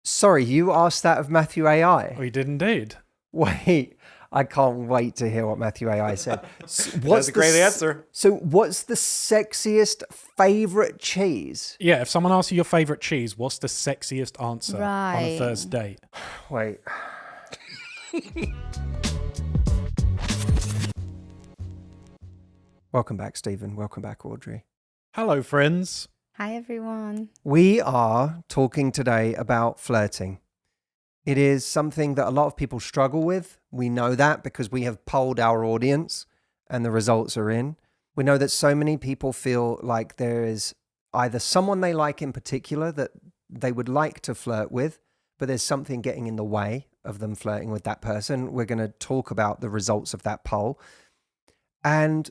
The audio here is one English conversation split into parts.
Sorry, you asked that of Matthew AI. We did indeed. Wait, I can't wait to hear what Matthew AI said. That's a great answer. So what's the sexiest favorite cheese? Yeah, if someone asks you your favorite cheese, what's the sexiest answer on a Right. first date? Wait. Welcome back, Stephen. Welcome back, Audrey. Hello, friends. Hi, everyone. We are talking today about flirting. It is something that a lot of people struggle with. We know that because we have polled our audience and the results are in. We know that so many people feel like there is either someone they like in particular that they would like to flirt with, but there's something getting in the way of them flirting with that person. We're going to talk about the results of that poll. And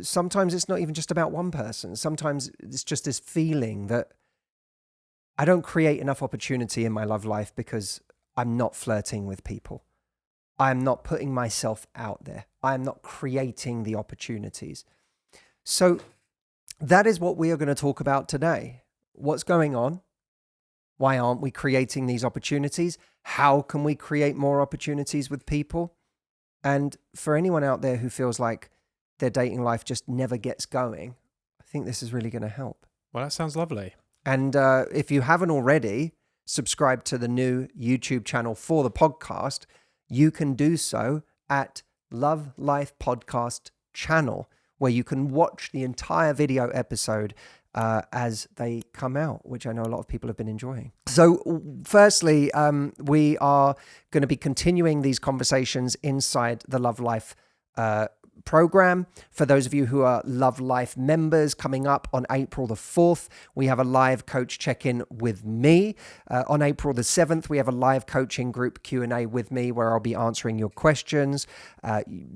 sometimes it's not even just about one person. Sometimes it's just this feeling that I don't create enough opportunity in my love life because I'm not flirting with people. I'm not putting myself out there. I'm not creating the opportunities. So that is what we are going to talk about today. What's going on? Why aren't we creating these opportunities? How can we create more opportunities with people? And for anyone out there who feels like their dating life just never gets going, I think this is really going to help. Well, that sounds lovely. And if you haven't already subscribed to the new YouTube channel for the podcast, you can do so at Love Life Podcast channel, where you can watch the entire video episode as they come out, which I know a lot of people have been enjoying. So firstly, we are going to be continuing these conversations inside the Love Life program. For those of you who are Love Life members, coming up on April the 4th, we have a live coach check-in with me. On April the 7th, we have a live coaching group Q&A with me where I'll be answering your questions.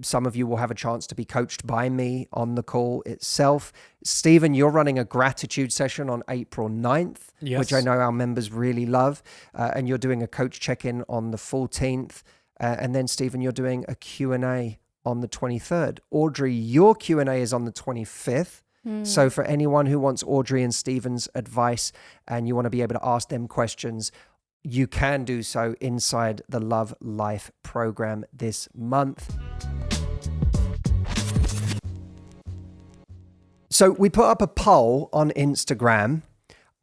Some of you will have a chance to be coached by me on the call itself. Stephen, you're running a gratitude session on April 9th, Yes. which I know our members really love. And you're doing a coach check-in on the 14th. And then, Stephen, you're doing a Q&A on the 23rd. Audrey, your Q&A is on the 25th. So for anyone who wants Audrey and Stephen's advice and you want to be able to ask them questions, you can do so inside the Love Life program this month. So we put up a poll on Instagram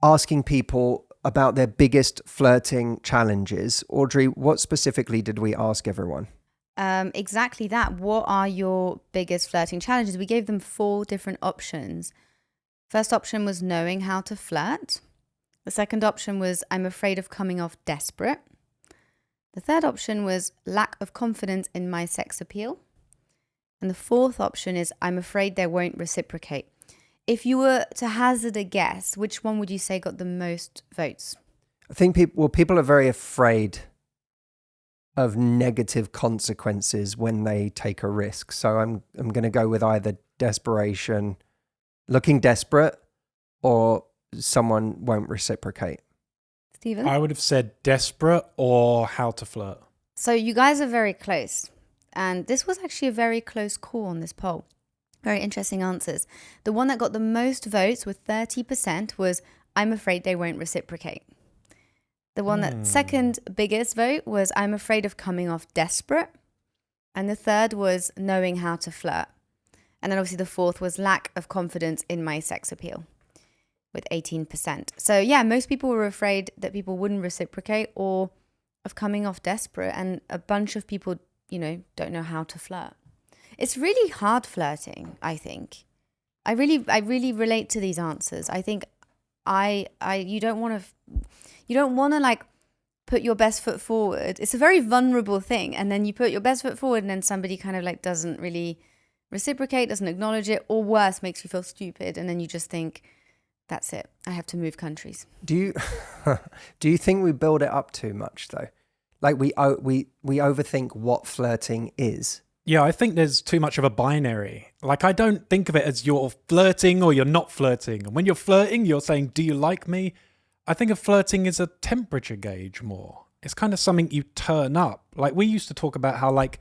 asking people about their biggest flirting challenges. Audrey, what specifically did we ask everyone? Exactly that. What are your biggest flirting challenges? We gave them 4 different options. First option was knowing how to flirt. The second option was I'm afraid of coming off desperate. The third option was lack of confidence in my sex appeal. And the fourth option is I'm afraid they won't reciprocate. If you were to hazard a guess, which one would you say got the most votes? I think people are very afraid of negative consequences when they take a risk. So I'm going to go with either desperation, looking desperate, or someone won't reciprocate. Stephen? I would have said desperate or how to flirt. So you guys are very close. And this was actually a very close call on this poll. Very interesting answers. The one that got the most votes with 30% was I'm afraid they won't reciprocate. The one that second biggest vote was I'm afraid of coming off desperate. And the third was knowing how to flirt. And then obviously the fourth was lack of confidence in my sex appeal with 18%. So yeah, most people were afraid that people wouldn't reciprocate or of coming off desperate. And a bunch of people, don't know how to flirt. It's really hard flirting, I think. I really relate to these answers. I think you don't want to like put your best foot forward. It's a very vulnerable thing. And then you put your best foot forward and then somebody kind of like doesn't really reciprocate, doesn't acknowledge it, or worse, makes you feel stupid. And then you just think, that's it. I have to move countries. Do you think we build it up too much though? Like we overthink what flirting is. Yeah, I think there's too much of a binary. Like, I don't think of it as you're flirting or you're not flirting. And when you're flirting, you're saying, do you like me? I think of flirting as a temperature gauge more. It's kind of something you turn up. Like, we used to talk about how, like,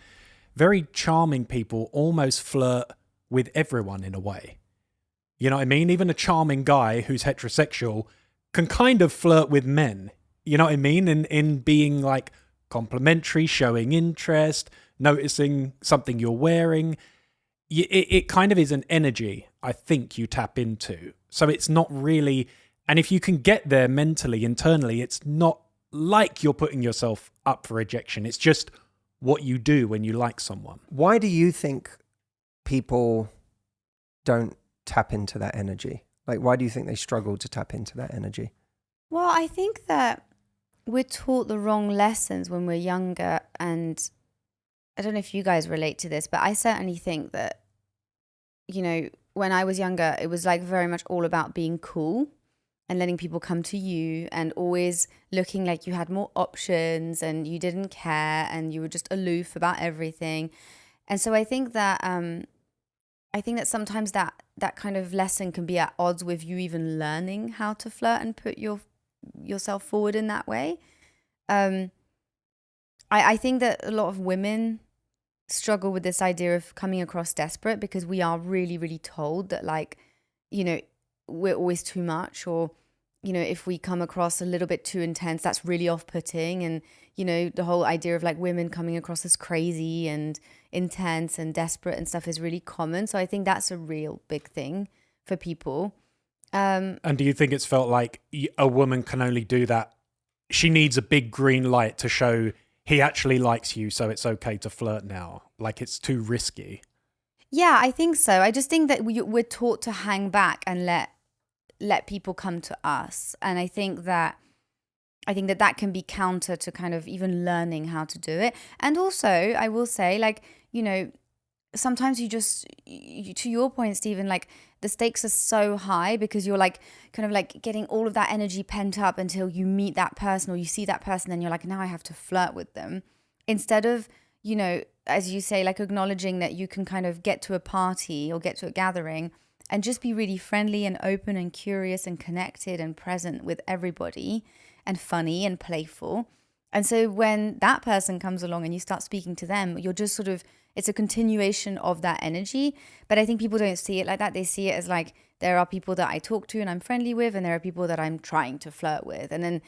very charming people almost flirt with everyone in a way. You know what I mean? Even a charming guy who's heterosexual can kind of flirt with men. You know what I mean? In being like complimentary, showing interest, noticing something you're wearing. It kind of is an energy, I think, you tap into. So it's not really, and if you can get there mentally, internally, it's not like you're putting yourself up for rejection. It's just what you do when you like someone. Why do you think people don't tap into that energy? Like, why do you think they struggle to tap into that energy? Well, I think that we're taught the wrong lessons when we're younger. And I don't know if you guys relate to this, but I certainly think that, you know, when I was younger, it was like very much all about being cool and letting people come to you and always looking like you had more options and you didn't care and you were just aloof about everything. And so I think that sometimes that kind of lesson can be at odds with you even learning how to flirt and put yourself forward in that way. I think that a lot of women struggle with this idea of coming across desperate because we are really, really told that, like, you know, we're always too much, or, you know, if we come across a little bit too intense, that's really off-putting. And, you know, the whole idea of like women coming across as crazy and intense and desperate and stuff is really common. So I think that's a real big thing for people. And do you think it's felt like a woman can only do that? She needs a big green light to show he actually likes you, so it's okay to flirt now. Like, it's too risky. Yeah, I think so. I just think that we're taught to hang back and let people come to us. And I think that can be counter to kind of even learning how to do it. And also, I will say, like, you know, sometimes you to your point, Stephen, like, the stakes are so high because you're like kind of like getting all of that energy pent up until you meet that person or you see that person, and you're like, now I have to flirt with them. Instead of, you know, as you say, like acknowledging that you can kind of get to a party or get to a gathering and just be really friendly and open and curious and connected and present with everybody and funny and playful. And so when that person comes along and you start speaking to them, you're just sort of, it's a continuation of that energy. But I think people don't see it like that. They see it as like, there are people that I talk to and I'm friendly with, and there are people that I'm trying to flirt with. And then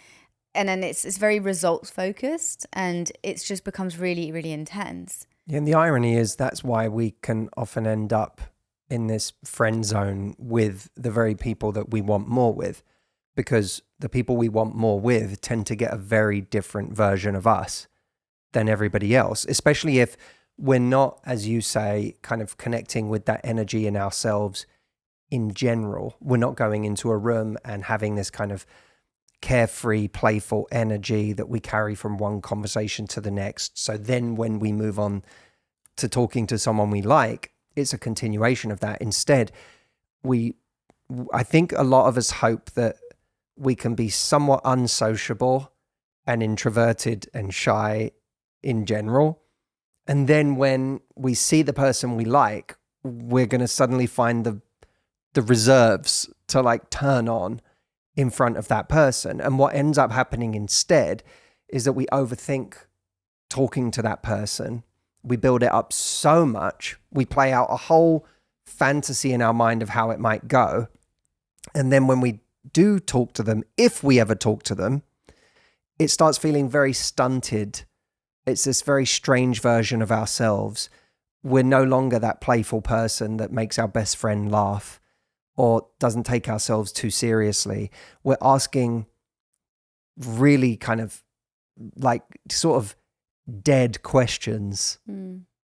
it's very results focused, and it just becomes really, really intense. Yeah, and the irony is that's why we can often end up in this friend zone with the very people that we want more with, because the people we want more with tend to get a very different version of us than everybody else, especially if we're not, as you say, kind of connecting with that energy in ourselves in general. We're not going into a room and having this kind of carefree, playful energy that we carry from one conversation to the next. So then when we move on to talking to someone we like, it's a continuation of that. Instead, I think a lot of us hope that we can be somewhat unsociable and introverted and shy in general. And then when we see the person we like, we're going to suddenly find the reserves to like turn on in front of that person. And what ends up happening instead is that we overthink talking to that person. We build it up so much. We play out a whole fantasy in our mind of how it might go. And then when we do talk to them, if we ever talk to them, it starts feeling very stunted. It's this very strange version of ourselves. We're no longer that playful person that makes our best friend laugh or doesn't take ourselves too seriously. We're asking really kind of like sort of dead questions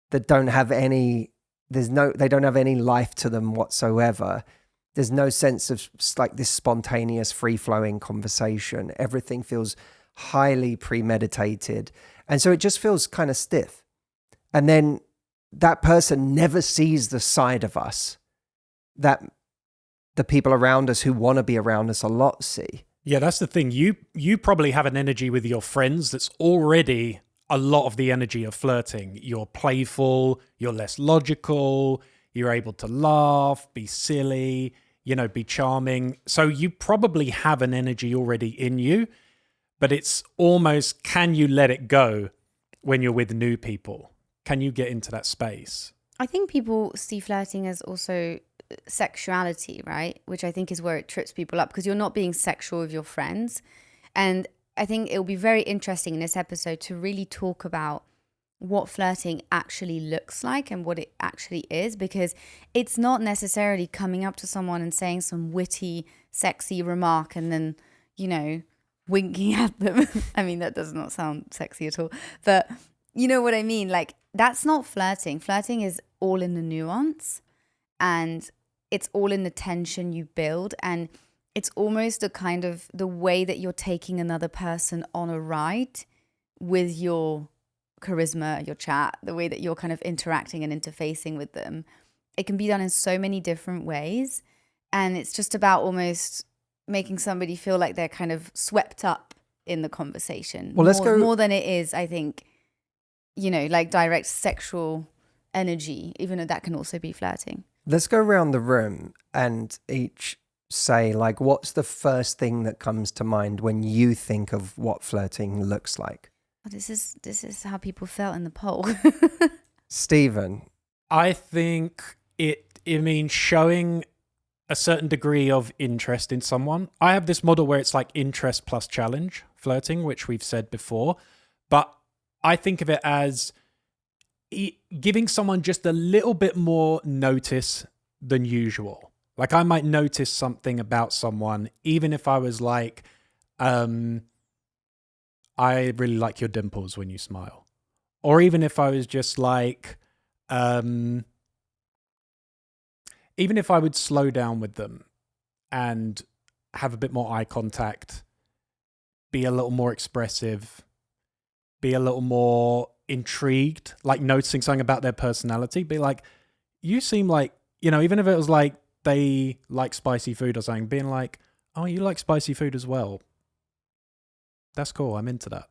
that don't have any, they don't have any life to them whatsoever. There's no sense of like this spontaneous, free-flowing conversation. Everything feels highly premeditated. And so it just feels kind of stiff. And then that person never sees the side of us that the people around us who want to be around us a lot see. Yeah, that's the thing. You probably have an energy with your friends that's already a lot of the energy of flirting. You're playful, you're less logical, you're able to laugh, be silly, you know, be charming. So you probably have an energy already in you, but it's almost, can you let it go when you're with new people? Can you get into that space? I think people see flirting as also sexuality, right? Which I think is where it trips people up, because you're not being sexual with your friends. And I think it'll be very interesting in this episode to really talk about what flirting actually looks like and what it actually is, because it's not necessarily coming up to someone and saying some witty, sexy remark and then, you know, winking at them. I mean, that does not sound sexy at all, but you know what I mean? Like, that's not flirting. Flirting is all in the nuance, and it's all in the tension you build, and it's almost a kind of the way that you're taking another person on a ride with your charisma, your chat, the way that you're kind of interacting and interfacing with them. It can be done in so many different ways, and it's just about almost making somebody feel like they're kind of swept up in the conversation. Well, let's go more than it is, I think, you know, like direct sexual energy, even though that can also be flirting. Let's go around the room and each say, like, what's the first thing that comes to mind when you think of what flirting looks like? Oh, this is how people felt in the poll. Stephen. I think it means showing a certain degree of interest in someone. I have this model where it's like interest plus challenge flirting, which we've said before, but I think of it as giving someone just a little bit more notice than usual. Like, I might notice something about someone, even if I was like, I really like your dimples when you smile. Or even if I was just like, even if I would slow down with them and have a bit more eye contact, be a little more expressive, be a little more intrigued, like noticing something about their personality, be like, you seem like, you know, even if it was like they like spicy food or something, being like, oh, you like spicy food as well. That's cool. I'm into that.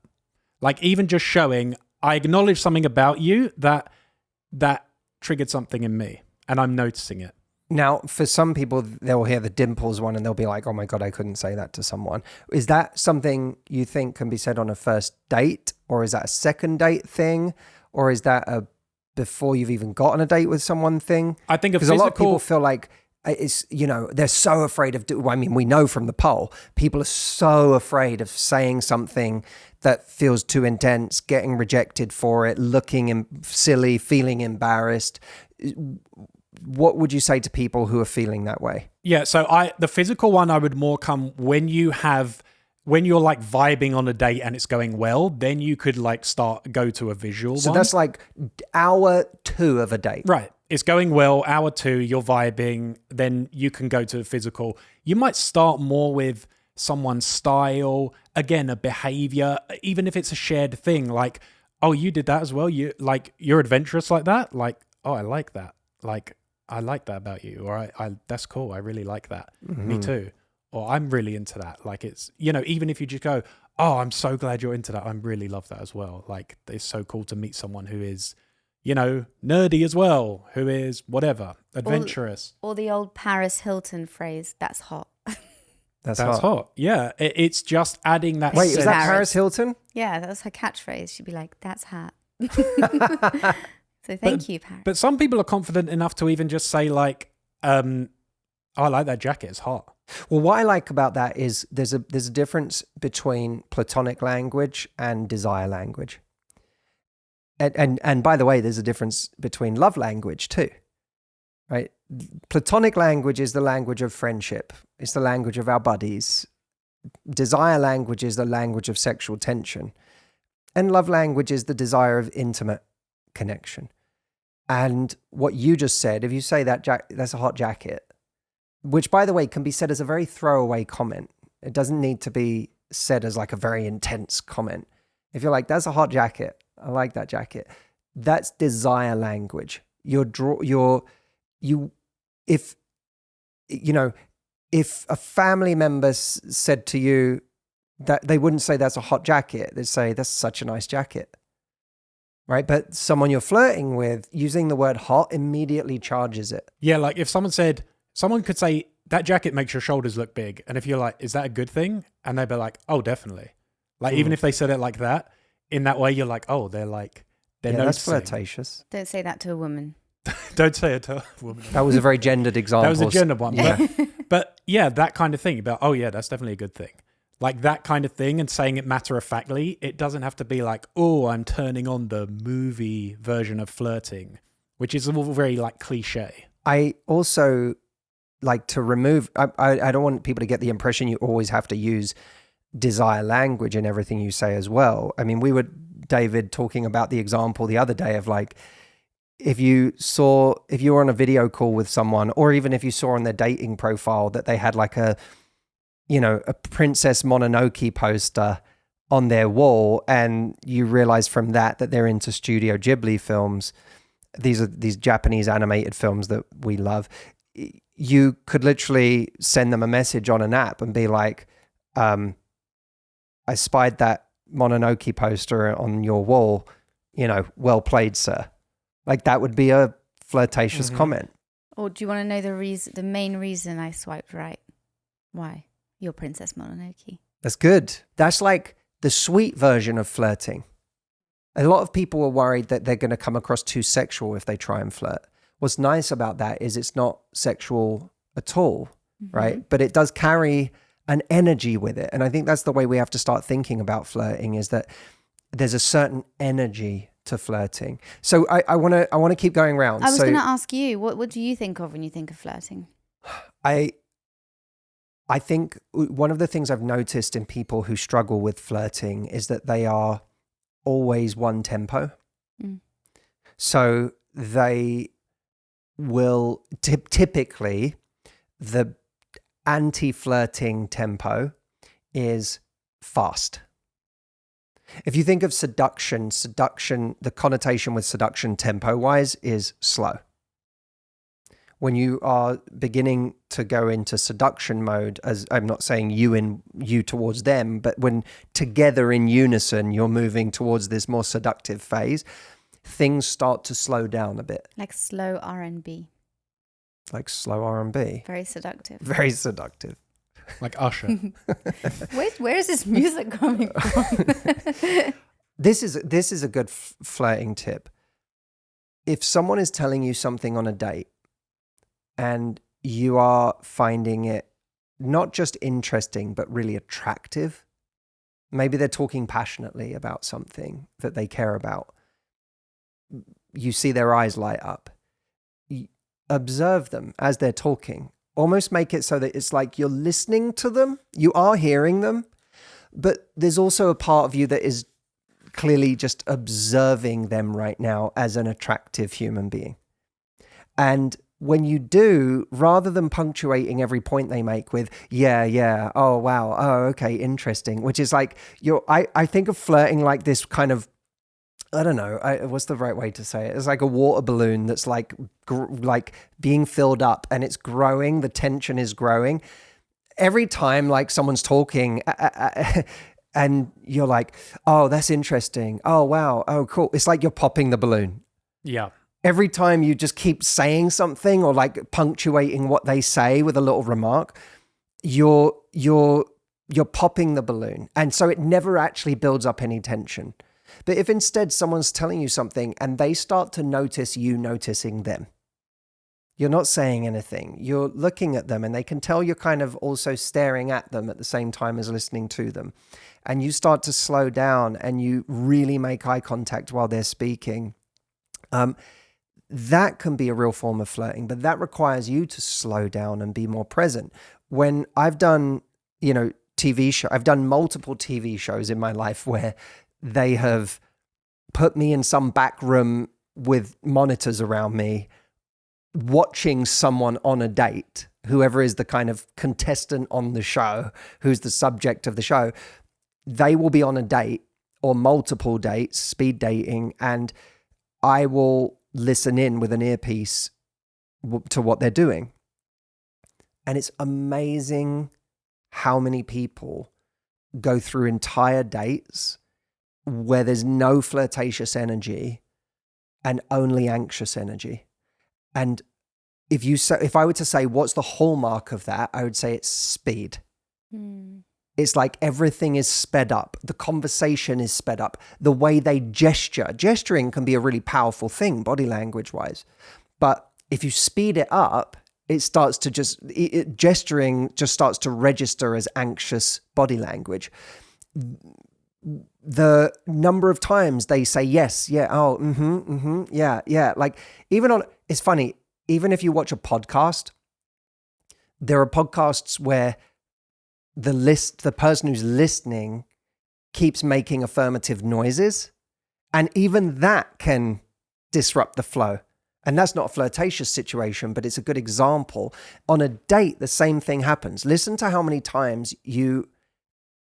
Like, even just showing, I acknowledge something about you that triggered something in me and I'm noticing it. Now, for some people, they'll hear the dimples one and they'll be like, oh my God, I couldn't say that to someone. Is that something you think can be said on a first date? Or is that a second date thing? Or is that a before you've even got on a date with someone thing? I think because a lot of people feel like it's, you know, they're so afraid of, I mean, we know from the poll, people are so afraid of saying something that feels too intense, getting rejected for it, looking silly, feeling embarrassed. What would you say to people who are feeling that way? Yeah, so the physical one, I would more come when you're like vibing on a date and it's going well, then you could like go to a visual one. So that's like hour 2 of a date. Right. It's going well, hour 2, you're vibing, then you can go to a physical. You might start more with someone's style, again, a behavior, even if it's a shared thing, like, oh, you did that as well. You're adventurous like that. Like, oh, I like that. Like, I like that about you. Or I that's cool. I really like that. Mm-hmm. Me too. Or I'm really into that. Like, it's, you know, even if you just go, oh, I'm so glad you're into that. I really love that as well. Like, it's so cool to meet someone who is, you know, nerdy as well, who is whatever, adventurous. Or the old Paris Hilton phrase, that's hot. That's hot. Yeah. It's just adding that. Wait, is that Paris Hilton? Yeah, that was her catchphrase. She'd be like, that's hot. So thank you, Paris. But some people are confident enough to even just say like, oh, I like that jacket. It's hot. Well, what I like about that is there's a difference between platonic language and desire language. And by the way, there's a difference between love language too, right? Platonic language is the language of friendship. It's the language of our buddies. Desire language is the language of sexual tension. And love language is the desire of intimate connection. And what you just said, if you say that that's a hot jacket, which by the way can be said as a very throwaway comment. It doesn't need to be said as like a very intense comment. If you're like, that's a hot jacket, I like that jacket, that's desire language. If a family member said to you that, they wouldn't say that's a hot jacket, they'd say that's such a nice jacket. Right? But someone you're flirting with, using the word hot immediately charges it. Yeah, like if someone could say, that jacket makes your shoulders look big. And if you're like, is that a good thing? And they'd be like, oh, definitely. Like, even if they said it like that, in that way, you're like, oh, they're noticing. That's flirtatious. Don't say that to a woman. Don't say it to a woman. That was a very gendered example. That was a gendered one. Yeah. But yeah, that kind of thing about, oh yeah, that's definitely a good thing. Like that kind of thing, and saying it matter-of-factly. It doesn't have to be like, oh, I'm turning on the movie version of flirting, which is all very like cliche. I also like to remove, I don't want people to get the impression you always have to use desire language in everything you say as well. I mean, we were, David, talking about the example the other day of like, if you were on a video call with someone, or even if you saw on their dating profile that they had like a Princess Mononoke poster on their wall, and you realize from that they're into Studio Ghibli films. These are these Japanese animated films that we love. You could literally send them a message on an app and be like, I spied that Mononoke poster on your wall, well played, sir. Like that would be a flirtatious comment. Or do you want to know the main reason I swiped right? Why? You're Princess Mononoke. That's good. That's like the sweet version of flirting. A lot of people are worried that they're going to come across too sexual if they try and flirt. What's nice about that is it's not sexual at all, right? But it does carry an energy with it. And I think that's the way we have to start thinking about flirting, is that there's a certain energy to flirting. So I want to keep going around. I was going to ask you, what do you think of when you think of flirting? I think one of the things I've noticed in people who struggle with flirting is that they are always one tempo. So they will typically, the anti-flirting tempo is fast. If you think of seduction, the connotation with seduction tempo-wise is slow. When you are beginning to go into seduction mode, as I'm not saying you towards them, but when together in unison, you're moving towards this more seductive phase, things start to slow down a bit. Like slow R&B. Like slow R&B. Very seductive. Very seductive. Like Usher. Where is this music coming from? This is a good flirting tip. If someone is telling you something on a date, and you are finding it not just interesting, but really attractive. Maybe they're talking passionately about something that they care about. You see their eyes light up. Observe them as they're talking. Almost make it so that it's like you're listening to them. You are hearing them, but there's also a part of you that is clearly just observing them right now as an attractive human being. And when you do, rather than punctuating every point they make with, yeah, oh, wow, oh, okay, interesting, which is like, I think of flirting like this kind of, I don't know, what's the right way to say it? It's like a water balloon that's like being filled up and it's growing, the tension is growing. Every time like someone's talking and you're like, oh, that's interesting. Oh, wow, oh, cool. It's like you're popping the balloon. Yeah. Every time you just keep saying something or like punctuating what they say with a little remark, you're popping the balloon. And so it never actually builds up any tension. But if instead someone's telling you something and they start to notice you noticing them, you're not saying anything, you're looking at them and they can tell you're kind of also staring at them at the same time as listening to them. And you start to slow down and you really make eye contact while they're speaking. That can be a real form of flirting, but that requires you to slow down and be more present. When I've done, I've done multiple TV shows in my life where they have put me in some back room with monitors around me, watching someone on a date, whoever is the kind of contestant on the show, who's the subject of the show, they will be on a date or multiple dates, speed dating, and I will listen in with an earpiece to what they're doing. And it's amazing how many people go through entire dates where there's no flirtatious energy and only anxious energy. And if I were to say what's the hallmark of that, I would say it's speed. It's like everything is sped up. The conversation is sped up. The way they gesturing can be a really powerful thing, body language wise. But if you speed it up, it starts to gesturing just starts to register as anxious body language. The number of times they say yes, yeah, oh, yeah. Like it's funny, even if you watch a podcast, there are podcasts where the person who's listening keeps making affirmative noises, and even that can disrupt the flow. And that's not a flirtatious situation, but it's a good example. On a date, the same thing happens. Listen to how many times you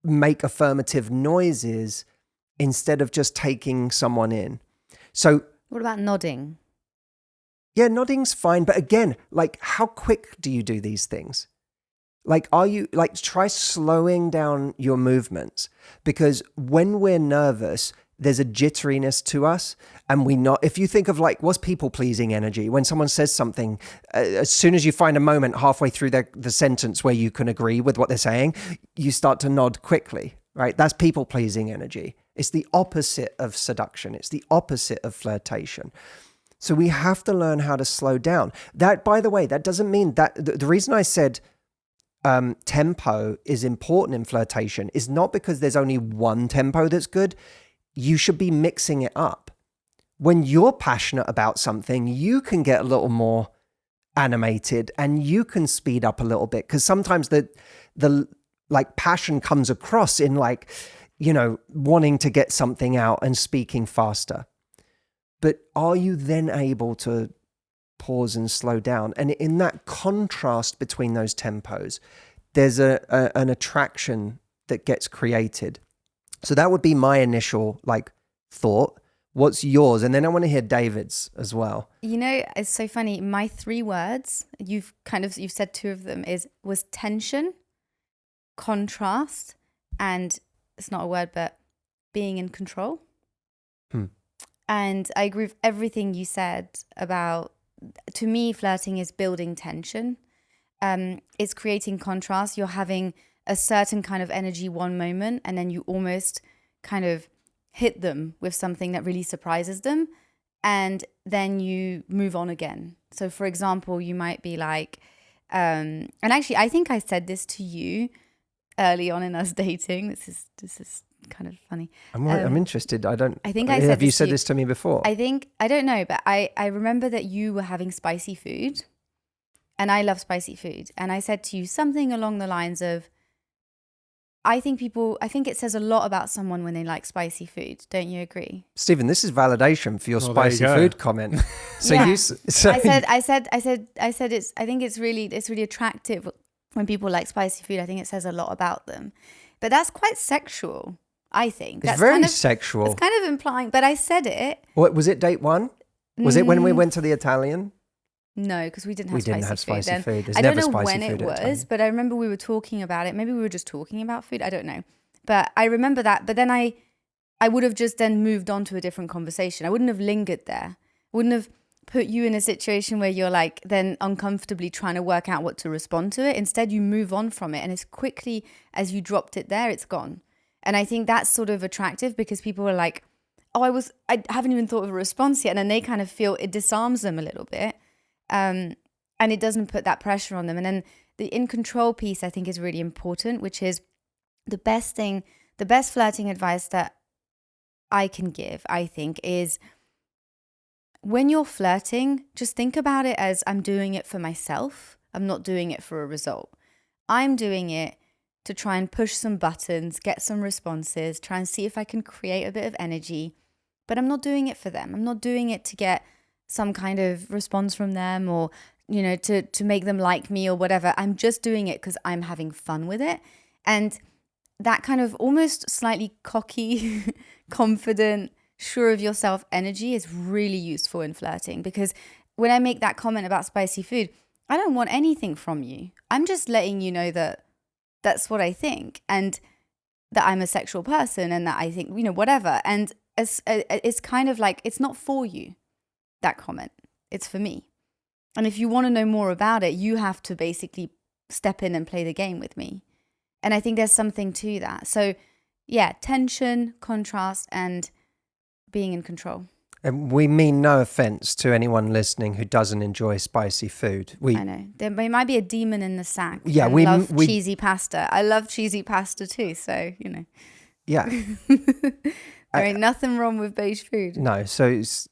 make affirmative noises instead of just taking someone in. So What about nodding? yeah, nodding's fine. But again, like, how quick do you do these things? Like, try slowing down your movements, because when we're nervous, there's a jitteriness to us. And if you think of like, what's people pleasing energy? When someone says something, as soon as you find a moment halfway through the sentence where you can agree with what they're saying, you start to nod quickly, right? That's people pleasing energy. It's the opposite of seduction. It's the opposite of flirtation. So we have to learn how to slow down. That, by the way, that doesn't mean that the reason I said tempo is important in flirtation is not because there's only one tempo that's good. You should be mixing it up. When you're passionate about something, you can get a little more animated and you can speed up a little bit, because sometimes the like passion comes across in like, wanting to get something out and speaking faster. But are you then able to pause and slow down? And in that contrast between those tempos, there's an attraction that gets created. So that would be my initial like thought. What's yours? And then I want to hear David's as well. It's so funny. My 3 words, you've said 2 of them, was tension, contrast, and it's not a word, but being in control. And I agree with everything you said about, to me, flirting is building tension. It's creating contrast. You're having a certain kind of energy one moment, and then you almost kind of hit them with something that really surprises them, and then you move on again. So for example, you might be like, and actually I think I said this to you early on in us dating. This is kind of funny. I'm interested. I think I said have you this said to this to me before? I don't know, but I remember that you were having spicy food, and I love spicy food. And I said to you something along the lines of, I think it says a lot about someone when they like spicy food. Don't you agree? Stephen, this is validation for your spicy food comment. So yeah. I said I think it's really attractive when people like spicy food. I think it says a lot about them. But that's quite sexual, I think. It's very sexual. It's kind of implying, but I said it. What was it, date 1? Was it when we went to the Italian? No, because we didn't have spicy food. There's I don't never know spicy when food it was, but I remember we were talking about it. Maybe we were just talking about food. I don't know. But I remember that. But then I would have just then moved on to a different conversation. I wouldn't have lingered there. I wouldn't have put you in a situation where you're like then uncomfortably trying to work out what to respond to it. Instead, you move on from it. And as quickly as you dropped it there, it's gone. And I think that's sort of attractive, because people are like, oh, I haven't even thought of a response yet. And then they kind of feel it disarms them a little bit. And it doesn't put that pressure on them. And then the in control piece, I think, is really important, which is the best flirting advice that I can give, I think, is when you're flirting, just think about it as, I'm doing it for myself. I'm not doing it for a result. I'm doing it to try and push some buttons, get some responses, try and see if I can create a bit of energy, but I'm not doing it for them. I'm not doing it to get some kind of response from them, or, to make them like me or whatever. I'm just doing it because I'm having fun with it. And that kind of almost slightly cocky, confident, sure of yourself energy is really useful in flirting, because when I make that comment about spicy food, I don't want anything from you. I'm just letting you know that that's what I think, and that I'm a sexual person, and that I think, whatever. And it's kind of like, it's not for you, that comment. It's for me. And if you want to know more about it, you have to basically step in and play the game with me. And I think there's something to that. So yeah, tension, contrast, and being in control. And we mean no offense to anyone listening who doesn't enjoy spicy food. I know. There might be a demon in the sack. Yeah, and we love cheesy pasta. I love cheesy pasta too, so, Yeah. There ain't nothing wrong with beige food. No, so it's,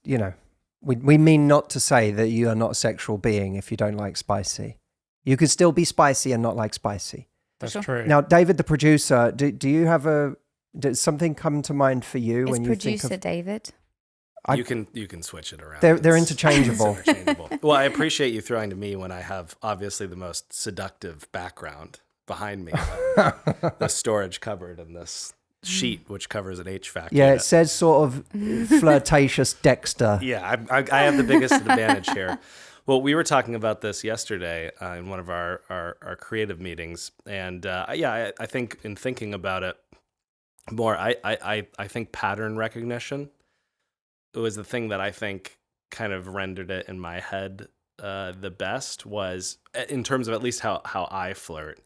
we mean not to say that you are not a sexual being if you don't like spicy. You could still be spicy and not like spicy. That's Sure. true. Now, David, the producer, do you have does something come to mind for you It's when you think producer of... David. You can switch it around. They're interchangeable. It's interchangeable. Well, I appreciate you throwing to me when I have obviously the most seductive background behind me. The storage cupboard and this sheet which covers an HVAC Yeah, unit. it says sort of flirtatious Dexter. Yeah, I have the biggest advantage here. Well, we were talking about this yesterday in one of our creative meetings, and I think in thinking about it more, I think pattern recognition was the thing that I think kind of rendered it in my head the best, was in terms of at least how I flirt,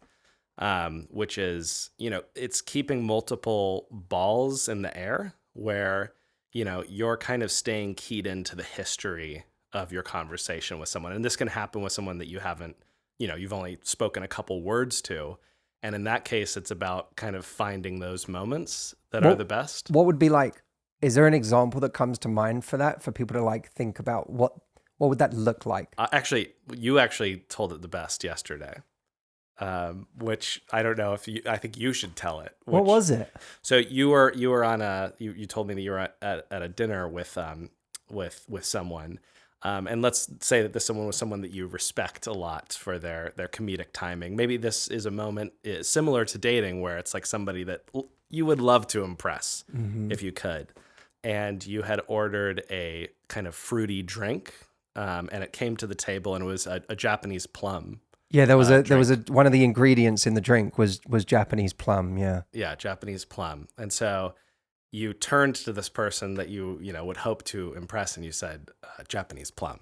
which is, it's keeping multiple balls in the air where, you're kind of staying keyed into the history of your conversation with someone. And this can happen with someone that you haven't, you've only spoken a couple words to. And in that case, it's about kind of finding those moments that are the best. What would be like, is there an example that comes to mind for that, for people to like think about what would that look like? You actually told it the best yesterday, which I don't know if I think you should tell it. What was it? So you were on you told me that you were at a dinner with someone. And let's say that this someone was someone that you respect a lot for their comedic timing. Maybe this is a moment similar to dating where it's like somebody that you would love to impress if you could. And you had ordered a kind of fruity drink, and it came to the table and it was a Japanese plum. Yeah, there was one of the ingredients in the drink was Japanese plum. Yeah. Yeah, Japanese plum. And so you turned to this person that you would hope to impress, and you said Japanese plum.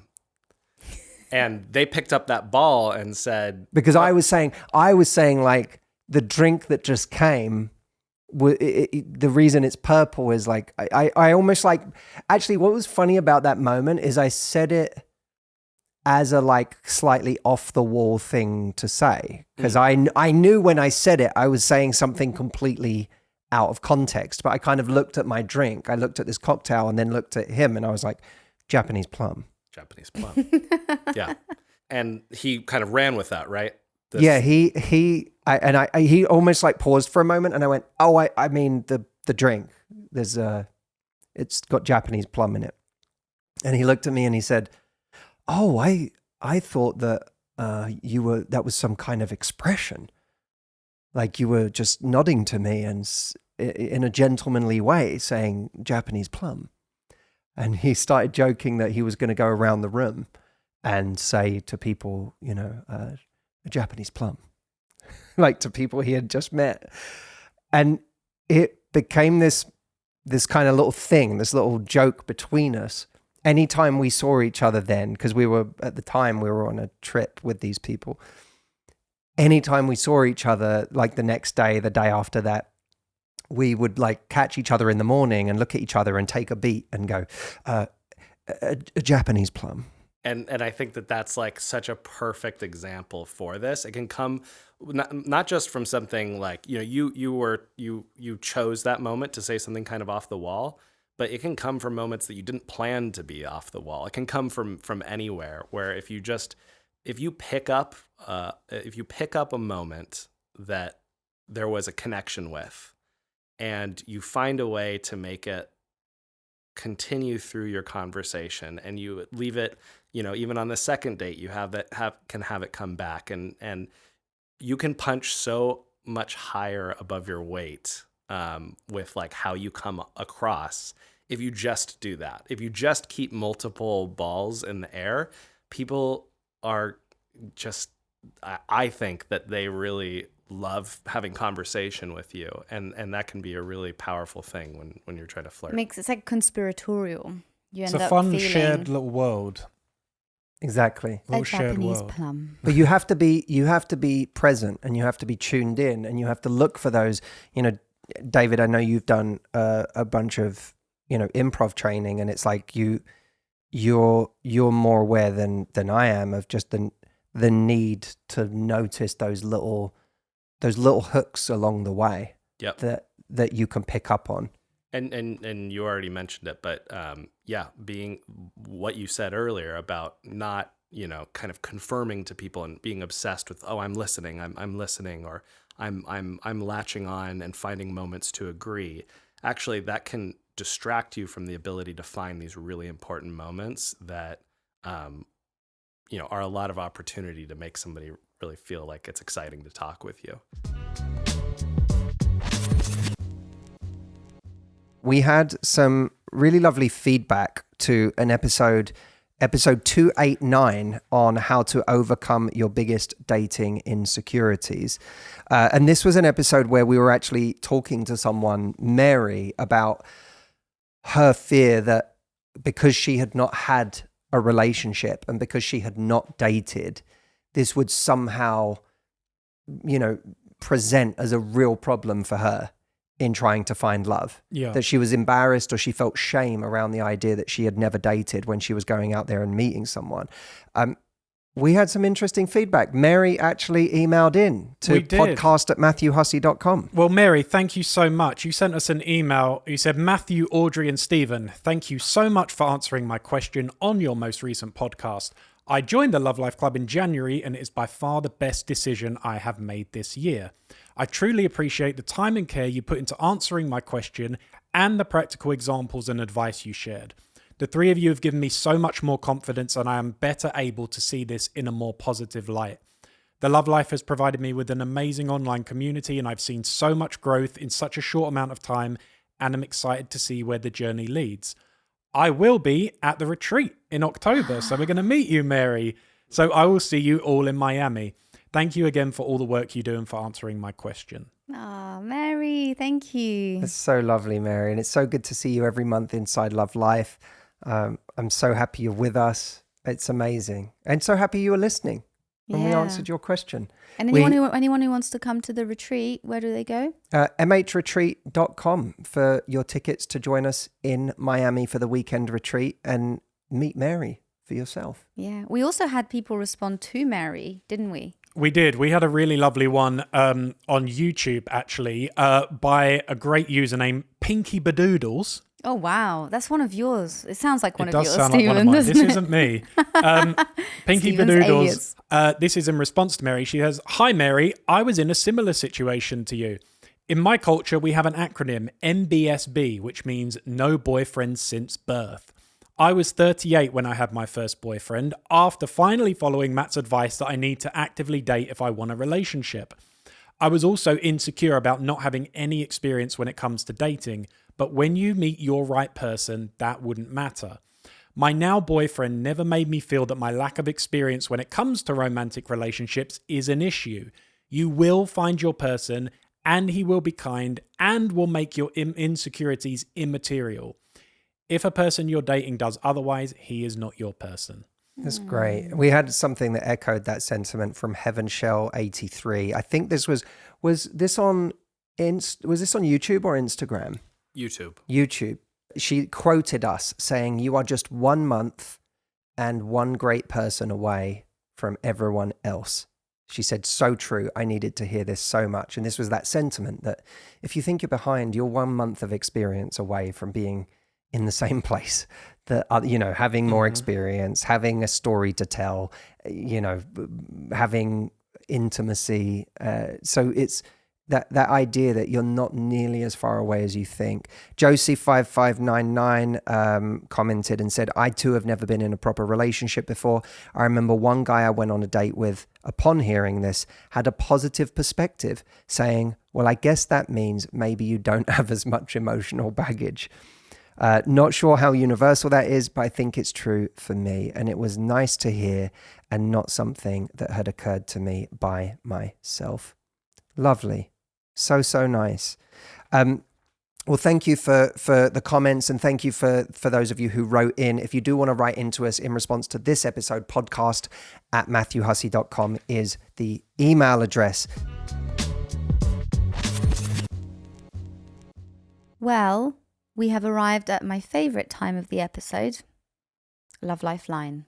And they picked up that ball and said, because I was saying like the drink that just came. The reason it's purple is like I almost like, actually what was funny about that moment is I said it as a like slightly off the wall thing to say, because I knew when I said it I was saying something completely out of context, but I kind of looked at my drink, I looked at this cocktail and then looked at him and I was like, Japanese plum. Yeah. And he kind of ran with that, right? Yeah, he almost like paused for a moment, and I went, "Oh, I mean the drink. It's got Japanese plum in it." And he looked at me and he said, "Oh, I thought that that was some kind of expression, like you were just nodding to me and in a gentlemanly way saying Japanese plum." And he started joking that he was going to go around the room and say to people, a Japanese plum, like to people he had just met. And it became this kind of little thing, this little joke between us. Anytime we saw each other then, because at the time we were on a trip with these people. Anytime we saw each other, like the next day, the day after that, we would like catch each other in the morning and look at each other and take a beat and go, a Japanese plum. And I think that that's like such a perfect example for this. It can come not just from something like, you chose that moment to say something kind of off the wall, but it can come from moments that you didn't plan to be off the wall. It can come from anywhere, where if you pick up a moment that there was a connection with, and you find a way to make it continue through your conversation, and you leave it, even on the second date, you can have it come back, and you can punch so much higher above your weight with like how you come across if you just do that. If you just keep multiple balls in the air, people are just, I think that they really love having conversation with you, and that can be a really powerful thing when you're trying to flirt. It's like conspiratorial. It's a fun shared little world. Exactly. A Japanese plum. But you have to be present, and you have to be tuned in, and you have to look for those. David, I know you've done a bunch of improv training, and it's like you're more aware than I am of just the need to notice those little hooks along the way. Yep. that you can pick up on. And you already mentioned it, but being what you said earlier about not, kind of confirming to people and being obsessed with, oh, I'm listening, I'm listening, or I'm latching on and finding moments to agree. Actually, that can distract you from the ability to find these really important moments that are a lot of opportunity to make somebody really feel like it's exciting to talk with you. We had some really lovely feedback to an episode 289 on how to overcome your biggest dating insecurities. And this was an episode where we were actually talking to someone, Mary, about her fear that because she had not had a relationship and because she had not dated, this would somehow, present as a real problem for her in trying to find love. Yeah. That she was embarrassed or she felt shame around the idea that she had never dated when she was going out there and meeting someone. We had some interesting feedback. Mary actually emailed in to podcast@matthewhussey.com. Well, Mary, thank you so much. You sent us an email. You said, Matthew, Audrey, and Stephen, thank you so much for answering my question on your most recent podcast. I joined the Love Life Club in January, and it is by far the best decision I have made this year. I truly appreciate the time and care you put into answering my question and the practical examples and advice you shared. The three of you have given me so much more confidence, and I am better able to see this in a more positive light. The Love Life has provided me with an amazing online community, and I've seen so much growth in such a short amount of time, and I'm excited to see where the journey leads. I will be at the retreat in October, so we're going to meet you, Mary. So I will see you all in Miami. Thank you again for all the work you do and for answering my question. Oh, Mary, thank you. It's so lovely, Mary, and it's so good to see you every month inside Love Life. I'm so happy you're with us. It's amazing. And so happy you were listening when we answered your question. And anyone who wants to come to the retreat, where do they go? mhretreat.com for your tickets to join us in Miami for the weekend retreat and meet Mary for yourself. Yeah. We also had people respond to Mary, didn't we? We did. We had a really lovely one on YouTube, actually, by a great username, Pinky Badoodles. Oh, wow. That's one of yours. It sounds like one of yours, It does sound Stephen, like one of mine. This doesn't it? isn't me. Pinky Stephen's Badoodles. alias. This is in response to Mary. She says, Hi, Mary. I was in a similar situation to you. In my culture, we have an acronym, NBSB, which means no boyfriend since birth. I was 38 when I had my first boyfriend, after finally following Matt's advice that I need to actively date if I want a relationship. I was also insecure about not having any experience when it comes to dating, but when you meet your right person, that wouldn't matter. My now boyfriend never made me feel that my lack of experience when it comes to romantic relationships is an issue. You will find your person, and he will be kind and will make your insecurities immaterial. If a person you're dating does otherwise, he is not your person. That's great. We had something that echoed that sentiment from Heaven Shell 83. I think this was this on YouTube or Instagram? YouTube. She quoted us saying, "You are just 1 month and one great person away from everyone else." She said, so true. I needed to hear this so much. And this was that sentiment that if you think you're behind, you're 1 month of experience away from being in the same place, that having more experience, having a story to tell, having intimacy. So it's that idea that you're not nearly as far away as you think. Josie5599 commented and said, I too have never been in a proper relationship before. I remember one guy I went on a date with, upon hearing this, had a positive perspective, saying, well, I guess that means maybe you don't have as much emotional baggage. Not sure how universal that is, but I think it's true for me. And it was nice to hear and not something that had occurred to me by myself. Lovely. So nice. Well, thank you for the comments, and thank you for those of you who wrote in. If you do want to write into us in response to this episode, podcast@matthewhussey.com is the email address. Well, we have arrived at my favorite time of the episode, Love Lifeline.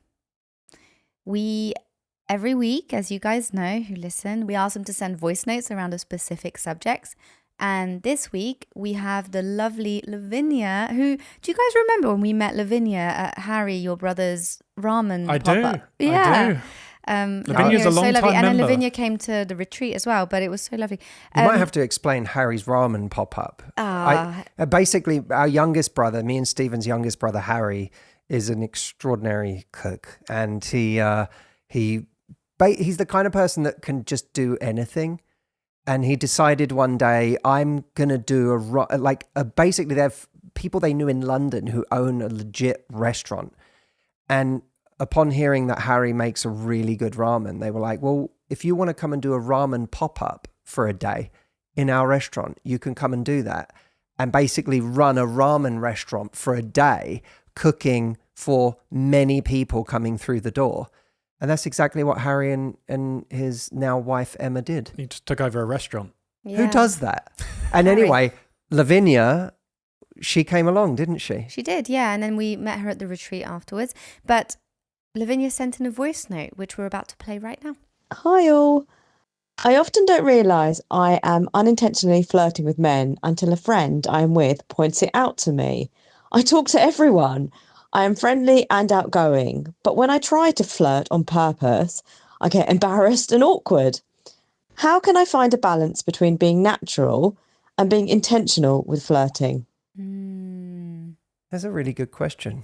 Every week, as you guys know who listen, we ask them to send voice notes around a specific subjects. And this week we have the lovely Lavinia, who, do you guys remember when we met Lavinia at Harry, your brother's ramen pop-up? Yeah. I do. Lavinia's a long time lovely. And then member. Lavinia came to the retreat as well, but it was so lovely. You might have to explain Harry's ramen pop-up. Basically, our youngest brother, me and Stephen's youngest brother, Harry, is an extraordinary cook. And he's the kind of person that can just do anything. And he decided one day, I'm going to do basically there are people they knew in London who own a legit restaurant. And upon hearing that Harry makes a really good ramen, they were like, well, if you want to come and do a ramen pop-up for a day in our restaurant, you can come and do that. And basically run a ramen restaurant for a day, cooking for many people coming through the door. And that's exactly what Harry and his now wife Emma did. He just took over a restaurant. Yeah. Who does that? And anyway, Lavinia, she came along, didn't she? She did, yeah. And then we met her at the retreat afterwards. But Lavinia sent in a voice note, which we're about to play right now. Hi all. I often don't realise I am unintentionally flirting with men until a friend I am with points it out to me. I talk to everyone. I am friendly and outgoing, but when I try to flirt on purpose, I get embarrassed and awkward. How can I find a balance between being natural and being intentional with flirting? That's a really good question.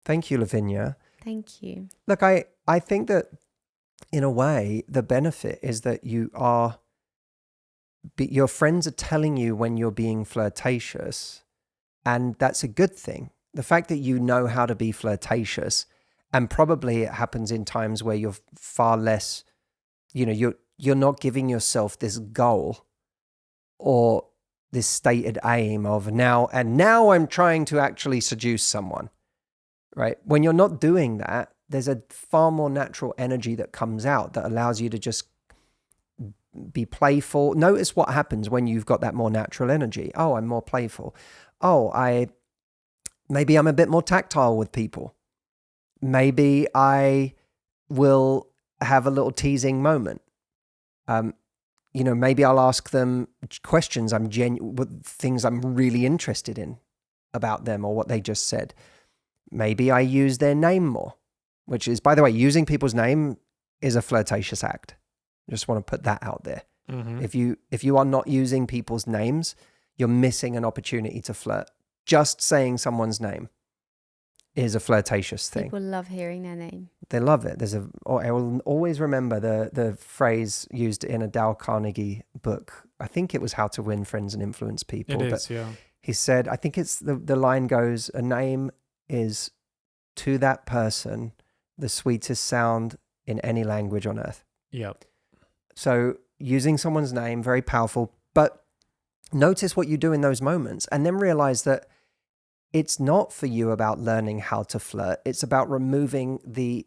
Thank you, Lavinia. Thank you. Look, I think that in a way, the benefit is that your friends are telling you when you're being flirtatious, and that's a good thing. The fact that you know how to be flirtatious, and probably it happens in times where you're far less, you're not giving yourself this goal or this stated aim of now I'm trying to actually seduce someone, right? When you're not doing that, there's a far more natural energy that comes out that allows you to just be playful. Notice what happens when you've got that more natural energy. Oh, I'm more playful. Oh, maybe I'm a bit more tactile with people. Maybe I will have a little teasing moment. Maybe I'll ask them questions things I'm really interested in about them or what they just said. Maybe I use their name more, which is, by the way, using people's name is a flirtatious act. I just want to put that out there. Mm-hmm. If you are not using people's names, you're missing an opportunity to flirt. Just saying someone's name is a flirtatious thing. People love hearing their name. They love it. I will always remember the phrase used in a Dale Carnegie book. I think it was How to Win Friends and Influence People. It is, yeah. He said, I think it's the line goes, a name is to that person the sweetest sound in any language on earth. Yep. So using someone's name, very powerful, but notice what you do in those moments and then realize that it's not for you about learning how to flirt. It's about removing the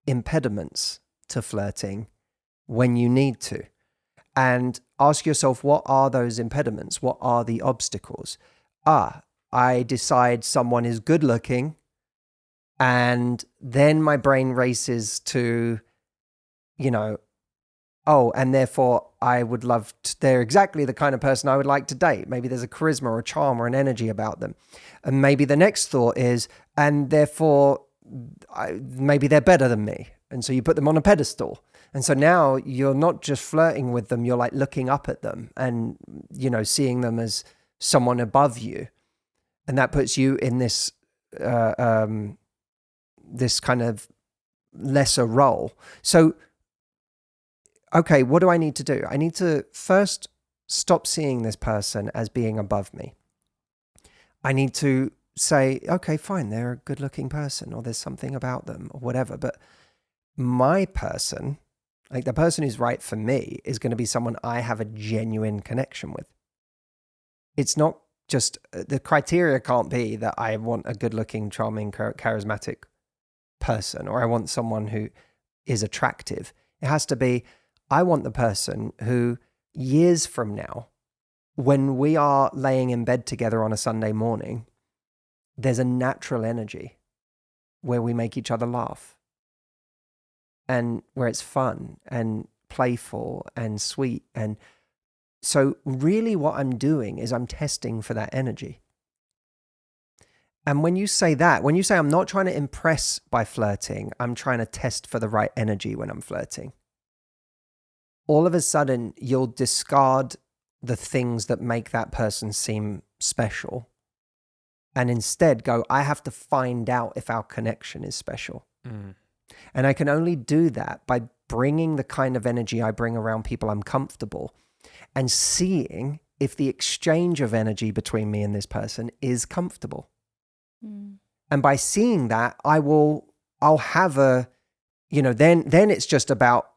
impediments to flirting when you need to. And ask yourself, what are those impediments? What are the obstacles? I decide someone is good looking, and then my brain races to, and therefore I would love they're exactly the kind of person I would like to date. Maybe there's a charisma or a charm or an energy about them. And maybe the next thought is, and therefore maybe they're better than me. And so you put them on a pedestal. And so now you're not just flirting with them, you're like looking up at them and, seeing them as someone above you. And that puts you in this, this kind of lesser role. So, okay, what do I need to do? I need to first stop seeing this person as being above me. I need to say, okay, fine, they're a good looking person, or there's something about them or whatever. But my person, like the person who's right for me, is going to be someone I have a genuine connection with. It's not just, the criteria can't be that I want a good looking, charming, charismatic person, or I want someone who is attractive. It has to be, I want the person who years from now when we are laying in bed together on a Sunday morning, there's a natural energy where we make each other laugh and where it's fun and playful and sweet. And so really what I'm doing is I'm testing for that energy. And when you say I'm not trying to impress by flirting, I'm trying to test for the right energy when I'm flirting, all of a sudden you'll discard the things that make that person seem special and instead go, I have to find out if our connection is special. And I can only do that by bringing the kind of energy I bring around people I'm comfortable and seeing if the exchange of energy between me and this person is comfortable. And by seeing that, I'll have a, then it's just about,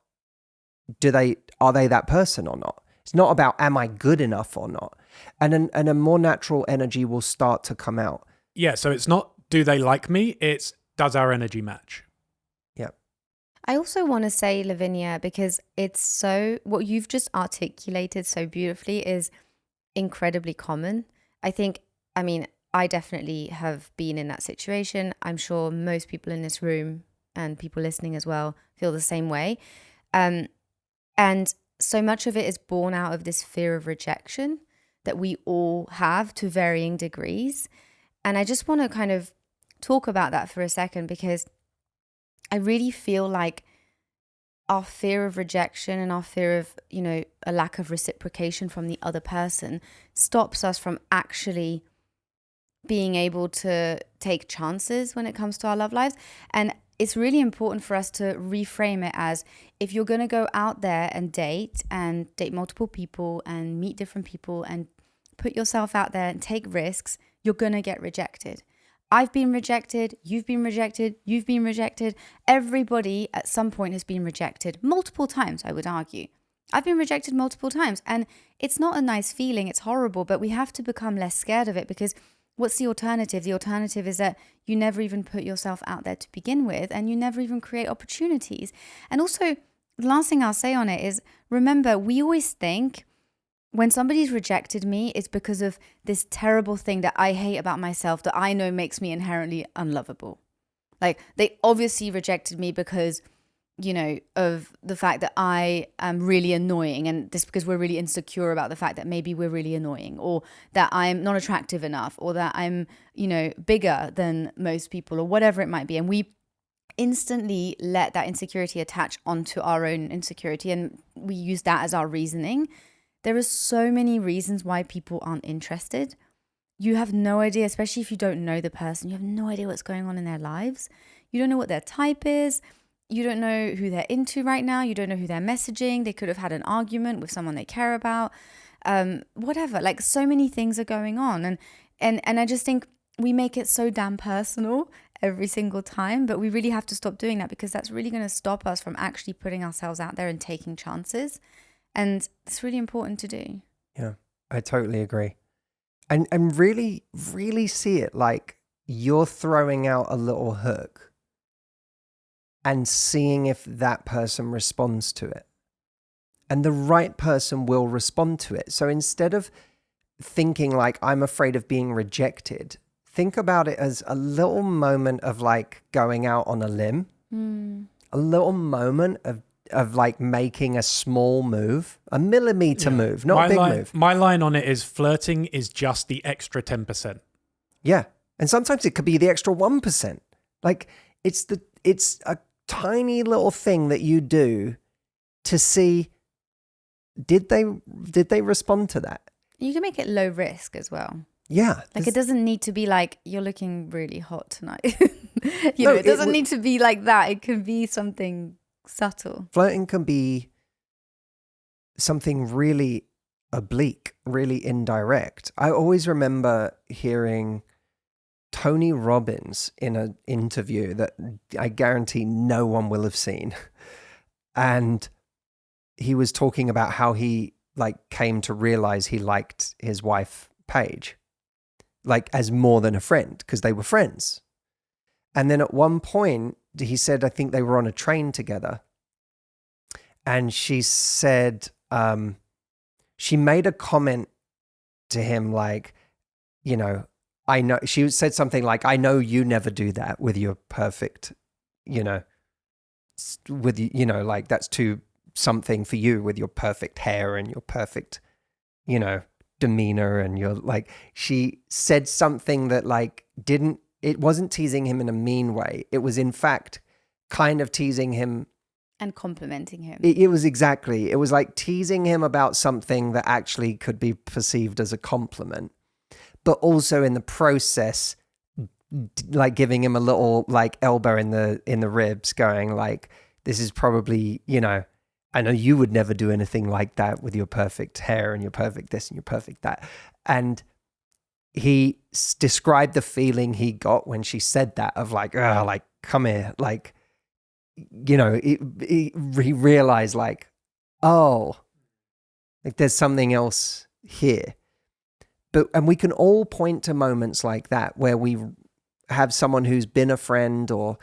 are they that person or not? It's not about, am I good enough or not? And a more natural energy will start to come out. Yeah, so it's not, do they like me? It's, does our energy match? Yeah. I also want to say, Lavinia, because what you've just articulated so beautifully is incredibly common. I definitely have been in that situation. I'm sure most people in this room and people listening as well feel the same way. And so much of it is born out of this fear of rejection that we all have to varying degrees. And I just want to kind of talk about that for a second, because I really feel like our fear of rejection and our fear of, a lack of reciprocation from the other person stops us from actually being able to take chances when it comes to our love lives. And it's really important for us to reframe it as, if you're going to go out there and date multiple people and meet different people and put yourself out there and take risks, you're going to get rejected. I've been rejected. You've been rejected. You've been rejected. Everybody at some point has been rejected multiple times, I would argue. I've been rejected multiple times, and it's not a nice feeling. It's horrible, but we have to become less scared of it, because what's the alternative? The alternative is that you never even put yourself out there to begin with, and you never even create opportunities. And also, the last thing I'll say on it is, remember, we always think when somebody's rejected me, it's because of this terrible thing that I hate about myself that I know makes me inherently unlovable. Like, they obviously rejected me because, of the fact that I am really annoying, and this because we're really insecure about the fact that maybe we're really annoying, or that I'm not attractive enough, or that I'm, bigger than most people, or whatever it might be. And we instantly let that insecurity attach onto our own insecurity, and we use that as our reasoning. There are so many reasons why people aren't interested. You have no idea, especially if you don't know the person, you have no idea what's going on in their lives. You don't know what their type is. You don't know who they're into right now. You don't know who they're messaging. They could have had an argument with someone they care about. Whatever. Like, so many things are going on. And I just think we make it so damn personal every single time, but we really have to stop doing that, because that's really going to stop us from actually putting ourselves out there and taking chances. And it's really important to do. Yeah, I totally agree. And really, really see it like you're throwing out a little hook and seeing if that person responds to it. And the right person will respond to it. So instead of thinking like, I'm afraid of being rejected, think about it as a little moment of like going out on a limb, a little moment of like making a small move, a millimeter move, not a big move. My line on it is, flirting is just the extra 10%. Yeah. And sometimes it could be the extra 1%. Like, it's a tiny little thing that you do to see, did they respond to that? You can make it low risk as well. Yeah. Like, it doesn't need to be like, you're looking really hot tonight. It doesn't need to be like that. It can be something subtle. Flirting can be something really oblique, really indirect. I always remember hearing Tony Robbins in an interview that I guarantee no one will have seen. And he was talking about how he came to realize he liked his wife, Paige, as more than a friend, because they were friends. And then at one point he said, I think they were on a train together. And she said, she made a comment to him like, you know, I know, she said something like, I know you never do that with your perfect, you know, like that's too something for you with your perfect hair and your perfect, you know, demeanor. And you're like, she said something that like it wasn't teasing him in a mean way. It was in fact kind of teasing him. And complimenting him. It was exactly. It was like teasing him about something that actually could be perceived as a compliment, but also in the process, like giving him a little like elbow in the ribs, going like, "This is probably, you know, I know you would never do anything like that with your perfect hair and your perfect this and your perfect that." And he described the feeling he got when she said that of like, "Oh, like come here," like. You know, he realized like, oh, like there's something else here. And we can all point to moments like that where we have someone who's been a friend or